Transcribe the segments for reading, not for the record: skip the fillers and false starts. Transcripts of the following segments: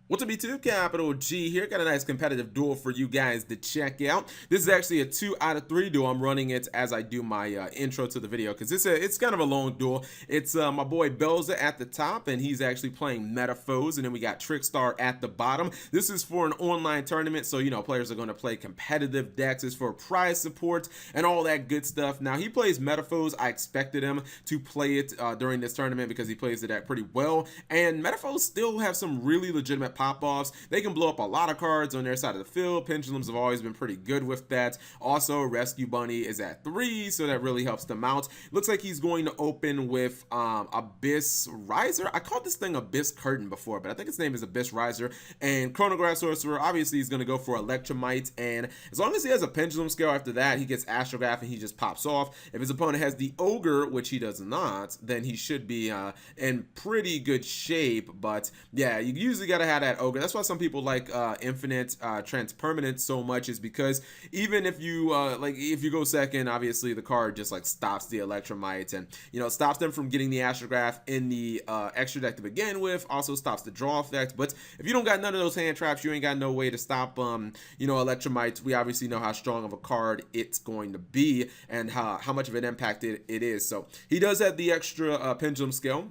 What's up, YouTube? Capital G here. Got a nice competitive duel for you guys to check out. This is actually a 2 out of 3 duel. I'm running it as I do my intro to the video because it's kind of a long duel. It's my boy Belza at the top, and he's actually playing Metafoes, and then we got Trickstar at the bottom. This is for an online tournament, so you know players are going to play competitive decks. It's for prize support and all that good stuff. Now he plays Metafoes. I expected him to play it during this tournament because he plays the deck pretty well, and Metafoes still have some really legitimate pop-offs. They can blow up a lot of cards on their side of the field. Pendulums have always been pretty good with that. Also, Rescue Bunny is at 3, so that really helps them out. Looks like he's going to open with Abyss Riser. I called this thing Abyss Curtain before, but I think its name is Abyss Riser. And Chronograph Sorcerer, obviously he's going to go for Electromite, and as long as he has a Pendulum Scale after that, he gets Astrograph and he just pops off. If his opponent has the Ogre, which he does not, then he should be in pretty good shape. But yeah, you usually got to have that Ogre. That's why some people like Infinite Transpermanence so much, is because even if you if you go second, obviously the card just like stops the Electromite, and you know, stops them from getting the Astrograph in the extra deck to begin with. Also stops the draw effect. But if you don't got none of those hand traps, you ain't got no way to stop you know, Electromites. We obviously know how strong of a card it's going to be and how much of an impact it is. So he does have the extra Pendulum Scale.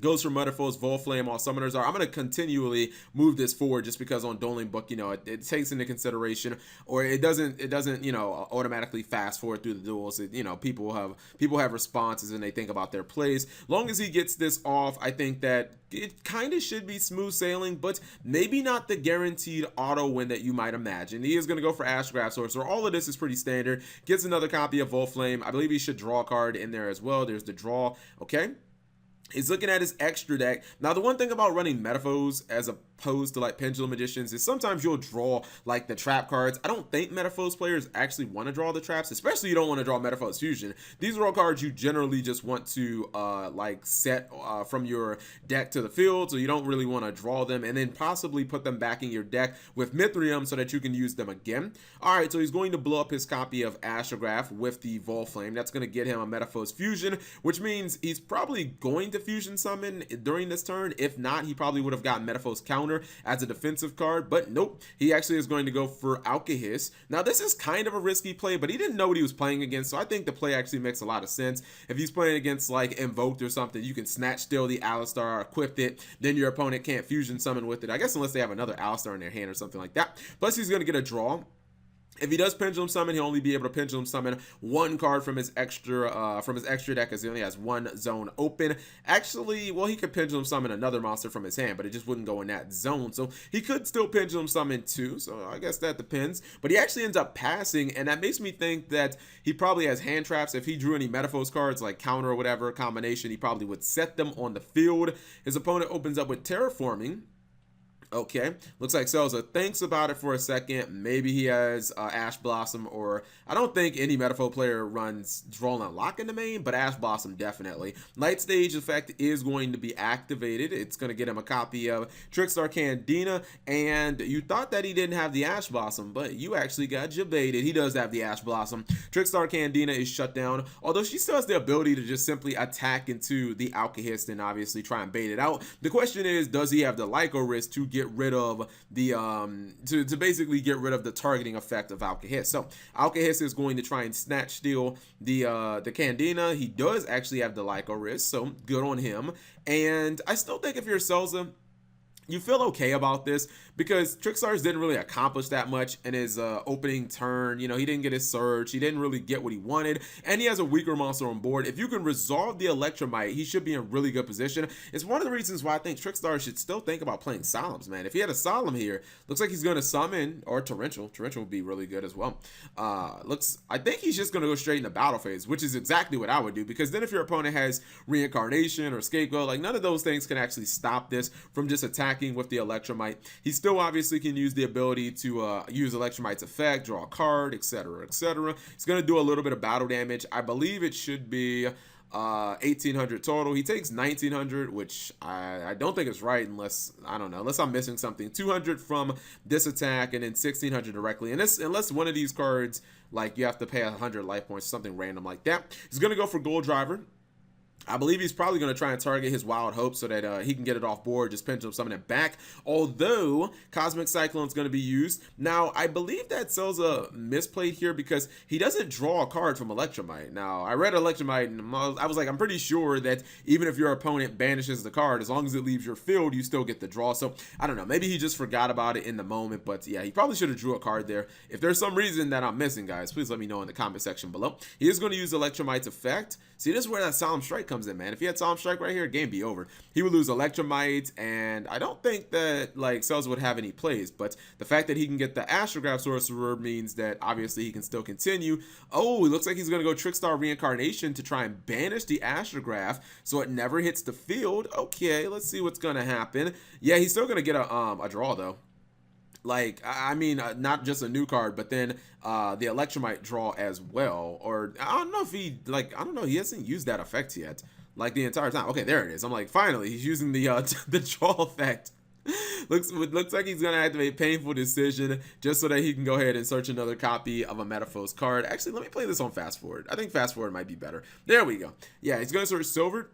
Goes for Metafoes, Volflame, all summoners are. I'm going to continually move this forward just because on Dueling Book, you know, it takes into consideration, or it doesn't, you know, automatically fast forward through the duels. You know, people have responses and they think about their plays. Long as he gets this off, I think that it kind of should be smooth sailing, but maybe not the guaranteed auto win that you might imagine. He is going to go for Astrograph Sorcerer. All of this is pretty standard. Gets another copy of Volflame. I believe he should draw a card in there as well. There's the draw. Okay. He's looking at his extra deck. Now, the one thing about running Metafoes as opposed to like Pendulum Magicians is sometimes you'll draw like the trap cards. I don't think Metafoes players actually want to draw the traps, especially you don't want to draw Metafoes Fusion. These are all cards you generally just want to like set from your deck to the field, so you don't really want to draw them and then possibly put them back in your deck with Mithrium so that you can use them again. All right, so he's going to blow up his copy of Astrograph with the Volflame. That's going to get him a Metafoes Fusion, which means he's probably going to Fusion Summon during this turn. If not, he probably would have gotten Metafoes Counter as a defensive card, but nope, he actually is going to go for Alkahest. Now, this is kind of a risky play, but he didn't know what he was playing against, so I think the play actually makes a lot of sense. If he's playing against like Invoked or something, you can Snatch Steal the Alistar, equip it, then your opponent can't Fusion Summon with it. I guess unless they have another Alistar in their hand or something like that. Plus, he's going to get a draw. If he does Pendulum Summon, he'll only be able to Pendulum Summon one card from his extra deck, as he only has one zone open. Actually, well, he could Pendulum Summon another monster from his hand, but it just wouldn't go in that zone. So he could still Pendulum Summon two, so I guess that depends. But he actually ends up passing, and that makes me think that he probably has hand traps. If he drew any Metaphos cards, like Counter or whatever combination, he probably would set them on the field. His opponent opens up with Terraforming. Okay, looks like Selza thinks about it for a second. Maybe he has Ash Blossom, or I don't think any Metaphor player runs Droll and Lock in the main, but Ash Blossom definitely. Light Stage effect is going to be activated. It's going to get him a copy of Trickstar Candina, and you thought that he didn't have the Ash Blossom, but you actually got jebaited. He does have the Ash Blossom. Trickstar Candina is shut down, although she still has the ability to just simply attack into the Alkahest and obviously try and bait it out. The question is, does he have the Lyco Wrist to get rid of the to basically get rid of the targeting effect of Alkahest? So Alkahest is going to try and Snatch Steal the Candina. He does actually have the Lyco Wrist, so good on him. And I still think if you're Selza, you feel okay about this because Trickstars didn't really accomplish that much in his opening turn. You know, he didn't get his Surge. He didn't really get what he wanted, and he has a weaker monster on board. If you can resolve the Electromite, he should be in really good position. It's one of the reasons why I think Trickstars should still think about playing Solemns, man. If he had a Solemn here, looks like he's going to summon, or Torrential. Torrential would be really good as well. I think he's just going to go straight into battle phase, which is exactly what I would do, because then if your opponent has Reincarnation or Scapegoat, like none of those things can actually stop this from just attacking with the Electromite. He still obviously can use the ability to use Electromite's effect, draw a card, etc., etc. He's going to do a little bit of battle damage. I believe it should be 1800 total. He takes 1900, which I don't think is right, unless I don't know, unless I'm missing something. 200 from this attack and then 1600 directly, and this, unless one of these cards, like you have to pay 100 life points, something random like that. He's going to go for Gold Driver. I believe he's probably going to try and target his Wild Hope so that he can get it off board, just Pendulum Summon it back. Although Cosmic Cyclone is going to be used. Now, I believe that Selza misplayed here because he doesn't draw a card from Electromite. Now, I read Electromite and I was like, I'm pretty sure that even if your opponent banishes the card, as long as it leaves your field, you still get the draw. So, I don't know. Maybe he just forgot about it in the moment. But yeah, he probably should have drew a card there. If there's some reason that I'm missing, guys, please let me know in the comment section below. He is going to use Electromite's effect. See, this is where that Solemn Strike comes in, man. If he had Solemn Strike right here, game be over. He would lose Electromite, and I don't think that, like, Selza would have any plays, but the fact that he can get the Astrograph Sorcerer means that, obviously, he can still continue. Oh, it looks like he's going to go Trickstar Reincarnation to try and banish the Astrograph so it never hits the field. Okay, let's see what's going to happen. Yeah, he's still going to get a draw, though. Like, I mean, not just a new card, but then the Electromite draw as well. Or, I don't know if he, like, I don't know, he hasn't used that effect yet, like, the entire time. Okay, there it is. I'm like, finally, he's using the the draw effect. Looks like he's gonna activate Painful Decision just so that he can go ahead and search another copy of a Metaphos card. Actually, let me play this on Fast Forward. I think Fast Forward might be better. There we go. Yeah, he's gonna search Silver.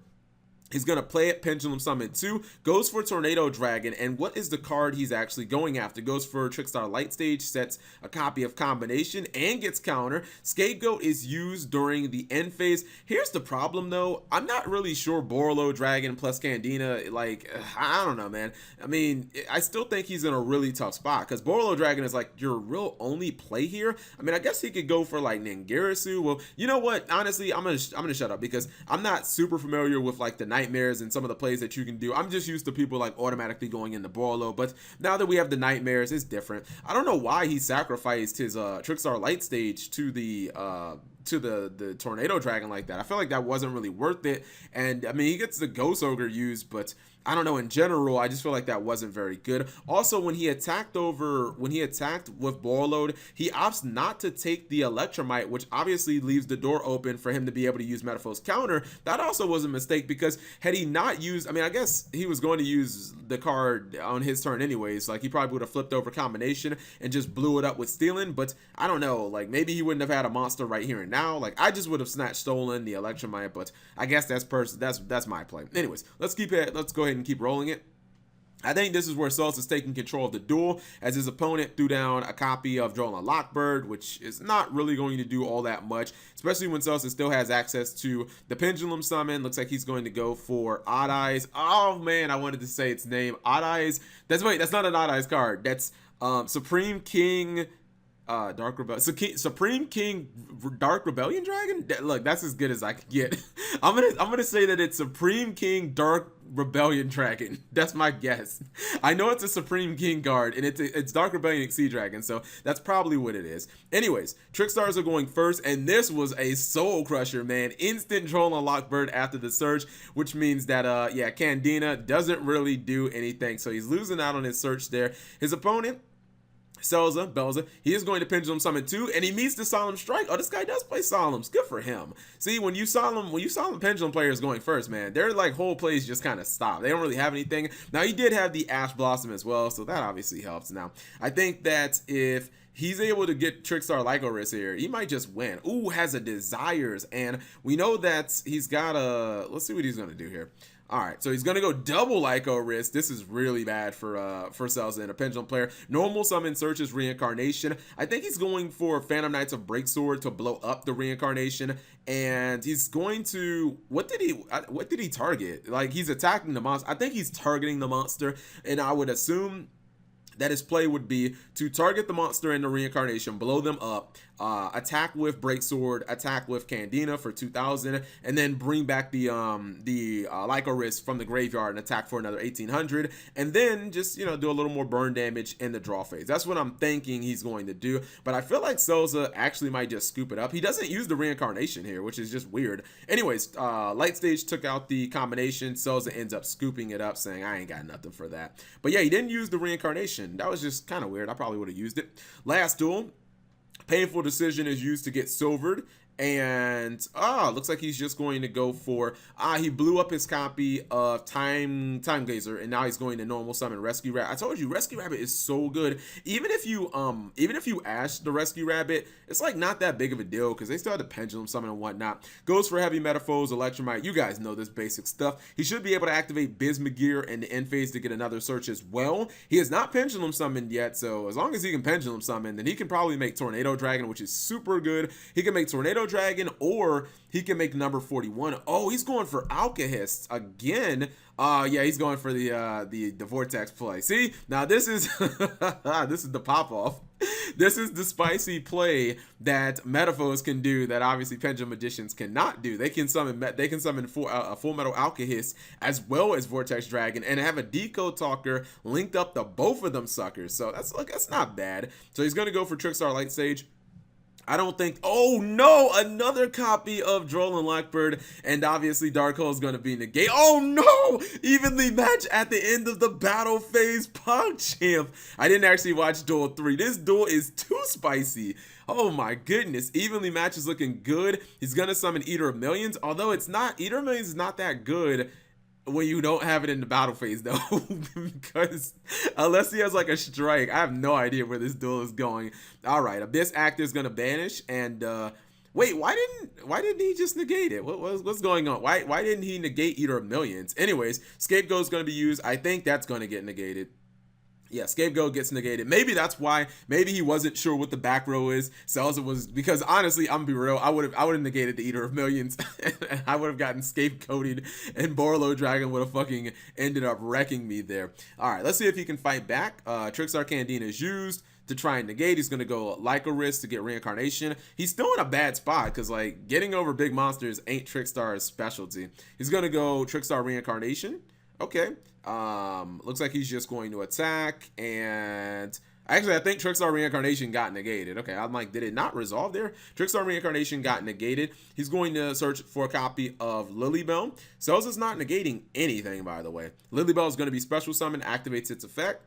He's going to play it, Pendulum Summon 2, goes for Tornado Dragon, and what is the card he's actually going after? Goes for Trickstar Light Stage, sets a copy of Combination, and gets counter. Scapegoat is used during the end phase. Here's the problem, though. I'm not really sure Borolo Dragon plus Candina, like, I don't know, man. I mean, I still think he's in a really tough spot, because Borolo Dragon is, like, your real only play here. I mean, I guess he could go for, like, Ningirasu. Well, you know what? Honestly, I'm gonna shut up, because I'm not super familiar with, like, the Nightmares and some of the plays that you can do. I'm just used to people like automatically going into Borolo, but now that we have the Nightmares, it's different. I don't know why he sacrificed his Trickstar Light Stage to the Tornado Dragon like that. I feel like that wasn't really worth it. And I mean, he gets the Ghost Ogre used, but I don't know, in general, I just feel like that wasn't very good. Also, when he attacked with Borreload, he opts not to take the Electromite, which obviously leaves the door open for him to be able to use Metaphos counter. That also was a mistake, because had he not used, I mean, I guess he was going to use the card on his turn anyways. Like, he probably would have flipped over Combination and just blew it up with Stealing, but I don't know, like, maybe he wouldn't have had a monster right here and now. Like, I just would have stolen the Electromite, but I guess that's my play. Anyways, let's go ahead and keep rolling it. I think this is where Selza is taking control of the duel, as his opponent threw down a copy of Drolan Lockbird, which is not really going to do all that much, especially when Selza still has access to the Pendulum Summon. Looks like he's going to go for Odd Eyes. Oh man, I wanted to say its name. Odd Eyes. That's not an Odd Eyes card. That's Supreme King Dark Rebellion. Supreme King Dark Rebellion Dragon. Look, that's as good as I can get. I'm gonna say that it's Supreme King Dark Rebellion Dragon. That's my guess. I know it's a Supreme King card, and it's Dark Rebellion Sea Dragon, so that's probably what it is. Anyways, Trickstars are going first, and this was a soul crusher, man. Instant Drolan Lockbird after the search, which means that yeah, Candina doesn't really do anything, so he's losing out on his search there. His opponent, Belza, he is going to Pendulum Summon 2, and he meets the Solemn Strike. Oh, this guy does play Solemns. Good for him. See, when you Solemn Pendulum players going first, man, their like whole plays just kind of stop. They don't really have anything. Now, he did have the Ash Blossom as well, so that obviously helps. Now, I think that if he's able to get Trickstar Lycoris here, he might just win. Ooh, has a Desires, and we know that he's got a, let's see what he's going to do here. All right, so he's going to go double Lycoris. This is really bad for Selza and a Pendulum player. Normal Summon searches Reincarnation. I think he's going for Phantom Knights of Breaksword to blow up the Reincarnation. And he's going to, what did he target? Like, he's attacking the monster. I think he's targeting the monster, and I would assume that his play would be to target the monster and the Reincarnation, blow them up, attack with Breaksword, attack with Candina for 2,000, and then bring back the Lycoris from the graveyard and attack for another 1,800, and then just, you know, do a little more burn damage in the draw phase. That's what I'm thinking he's going to do, but I feel like Selza actually might just scoop it up. He doesn't use the Reincarnation here, which is just weird. Anyways, Light Stage took out the combination. Selza ends up scooping it up, saying, I ain't got nothing for that. But yeah, he didn't use the Reincarnation. That was just kind of weird. I probably would have used it. Last duel. Painful Decision is used to get silvered, And looks like he's just going to go for he blew up his copy of Time Gazer, and now he's going to normal summon Rescue Rabbit. I told you Rescue Rabbit is so good. Even if you ash the Rescue Rabbit, it's like not that big of a deal because they still have the Pendulum Summon and whatnot. Goes for Heavy Metaphors, Electromite. You guys know this basic stuff. He should be able to activate Bismugear and the end phase to get another search as well. He has not Pendulum Summoned yet, so as long as he can Pendulum Summon, then he can probably make Tornado Dragon, which is super good. He can make Tornado Dragon, or he can make number 41. Oh, he's going for Alkahest again. Yeah, he's going for the Vortex play. See, now this is this is the pop off. This is the spicy play that Metaphors can do that obviously Pendulum Magicians cannot do. They can summon a Full Metal Alkahest as well as Vortex Dragon and have a Decode Talker linked up to both of them suckers. So that's not bad. So he's gonna go for Trickstar Light Sage. I don't think, oh no, another copy of Droll and Lockbird, and obviously Dark Hole is going to be negated. Oh no, evenly match at the end of the battle phase, PogChamp. I didn't actually watch Duel 3. This duel is too spicy. Oh my goodness, evenly match is looking good. He's going to summon Eater of Millions, although Eater of Millions is not that good when you don't have it in the battle phase though, because unless he has like a strike, I have no idea where this duel is going. All right, Abyss Actor is gonna banish, and wait, why didn't he just negate it? What's going on? Why didn't he negate Eater of Millions? Anyways, Scapegoat is gonna be used. I think that's gonna get negated. Yeah, Scapegoat gets negated. Maybe that's why. Maybe he wasn't sure what the back row is. Selza was, because honestly, I'm gonna be real. I would have negated the Eater of Millions. And I would have gotten scapegoated, and Borlo Dragon would have fucking ended up wrecking me there. All right, let's see if he can fight back. Trickstar Candina is used to try and negate. He's gonna go Lycoris to get reincarnation. He's still in a bad spot because like getting over big monsters ain't Trickstar's specialty. He's gonna go Trickstar reincarnation. Okay. Looks like he's just going to attack, and actually I think Trickstar reincarnation got negated. Okay, I'm like, did it not resolve there? Trickstar reincarnation got negated. He's going to search for a copy of Lilybell. Selza's not negating anything, by the way. Lilybell is going to be special summon, activates its effect,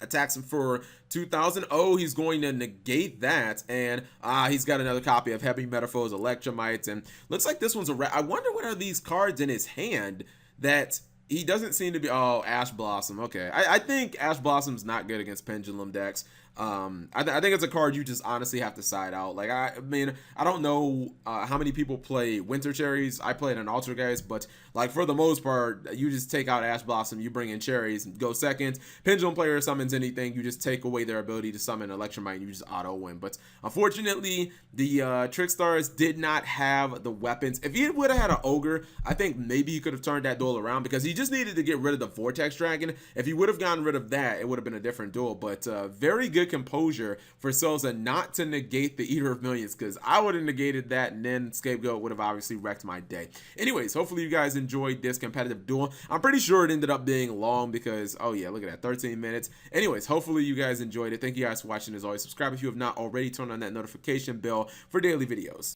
attacks him for 2,000. Oh, he's going to negate that, and he's got another copy of Heavy Metaphors, Electromites, and looks like this one's a I wonder what are these cards in his hand that he doesn't seem to be. Oh, Ash Blossom. Okay, I think Ash Blossom's not good against Pendulum decks. I think it's a card you just honestly have to side out. Like, I mean, I don't know how many people play Winter Cherries. I played an Altergeist, but like for the most part, you just take out Ash Blossom, you bring in Cherries, and go second. Pendulum player summons anything, you just take away their ability to summon Electromite, and you just auto win. But unfortunately, the Trickstars did not have the weapons. If he would have had an Ogre, I think maybe he could have turned that duel around, because he just needed to get rid of the Vortex Dragon. If he would have gotten rid of that, it would have been a different duel. But very good composure for Selza not to negate the Eater of Millions, because I would have negated that, and then Scapegoat would have obviously wrecked my day. Anyways, hopefully you guys enjoyed this competitive duel. I'm pretty sure it ended up being long because, oh yeah, look at that, 13 minutes. Anyways, hopefully you guys enjoyed it. Thank you guys for watching. As always, subscribe if you have not already. Turn on that notification bell for daily videos.